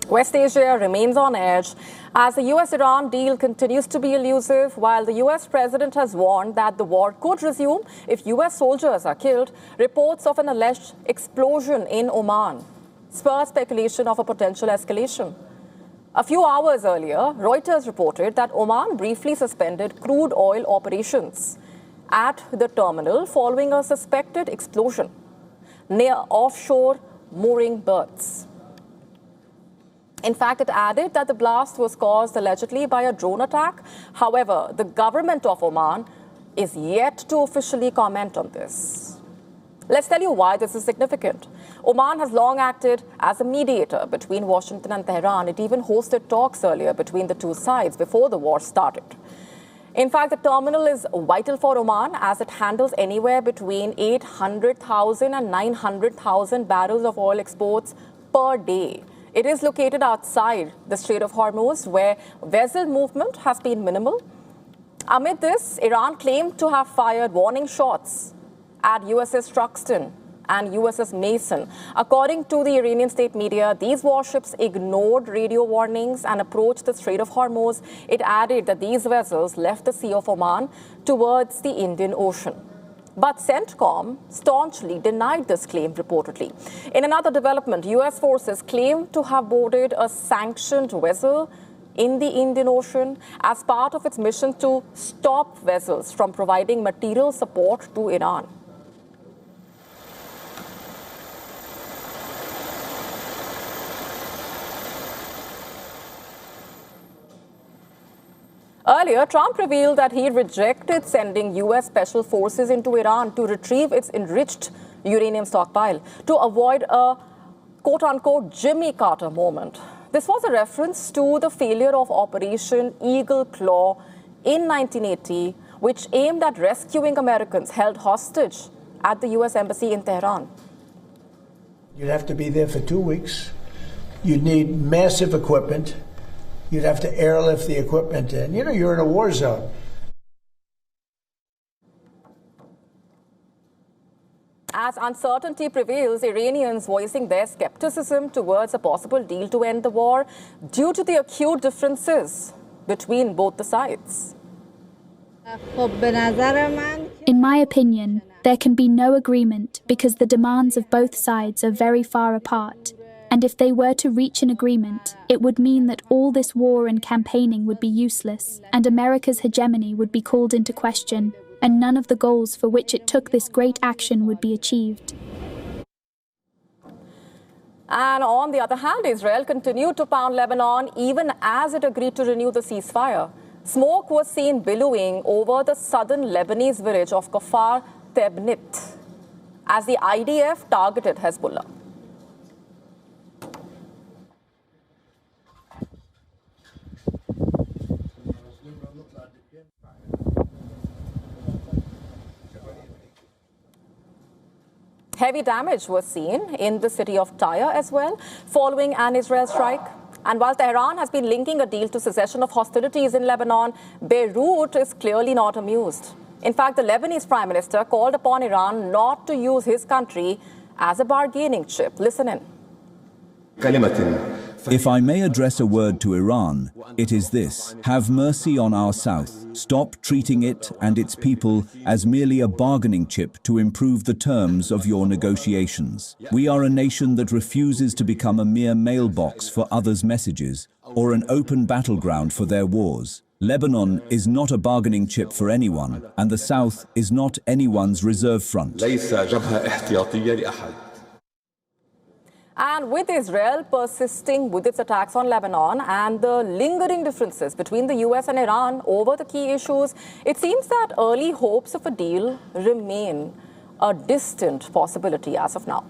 West Asia remains on edge as the US-Iran deal continues to be elusive, while the US president has warned that the war could resume if US soldiers are killed. Reports of an alleged explosion in Oman spur speculation of a potential escalation. A few hours earlier, Reuters reported that Oman briefly suspended crude oil operations at the terminal following a suspected explosion near offshore mooring berths. In fact, it added that the blast was caused allegedly by a drone attack. However, the government of Oman is yet to officially comment on this. Let's tell you why this is significant. Oman has long acted as a mediator between Washington and Tehran. It even hosted talks earlier between the two sides before the war started. In fact, the terminal is vital for Oman as it handles anywhere between 800,000 and 900,000 barrels of oil exports per day. It is located outside the Strait of Hormuz, where vessel movement has been minimal. Amid this, Iran claimed to have fired warning shots at USS Truxtun and USS Mason. According to the Iranian state media, these warships ignored radio warnings and approached the Strait of Hormuz. It added that these vessels left the Sea of Oman towards the Indian Ocean. But CENTCOM staunchly denied this claim reportedly. In another development, US forces claim to have boarded a sanctioned vessel in the Indian Ocean as part of its mission to stop vessels from providing material support to Iran. Earlier, Trump revealed that he rejected sending U.S. special forces into Iran to retrieve its enriched uranium stockpile to avoid a quote-unquote Jimmy Carter moment. This was a reference to the failure of Operation Eagle Claw in 1980, which aimed at rescuing Americans held hostage at the U.S. Embassy in Tehran. You'd have to be there for 2 weeks. You'd need massive equipment. You'd have to airlift the equipment in. You know, you're in a war zone. As uncertainty prevails, Iranians voicing their skepticism towards a possible deal to end the war due to the acute differences between both the sides. In my opinion, there can be no agreement because the demands of both sides are very far apart. And if they were to reach an agreement, it would mean that all this war and campaigning would be useless, and America's hegemony would be called into question, and none of the goals for which it took this great action would be achieved. And on the other hand, Israel continued to pound Lebanon even as it agreed to renew the ceasefire. Smoke was seen billowing over the southern Lebanese village of Kfar Tebnit as the IDF targeted Hezbollah. Heavy damage was seen in the city of Tyre as well, following an Israel strike. And while Tehran has been linking a deal to cessation of hostilities in Lebanon, Beirut is clearly not amused. In fact, the Lebanese Prime Minister called upon Iran not to use his country as a bargaining chip. Listen in. If I may address a word to Iran, it is this: have mercy on our South. Stop treating it and its people as merely a bargaining chip to improve the terms of your negotiations. We are a nation that refuses to become a mere mailbox for others' messages or an open battleground for their wars. Lebanon is not a bargaining chip for anyone, and the South is not anyone's reserve front. And with Israel persisting with its attacks on Lebanon and the lingering differences between the US and Iran over the key issues, it seems that early hopes of a deal remain a distant possibility as of now.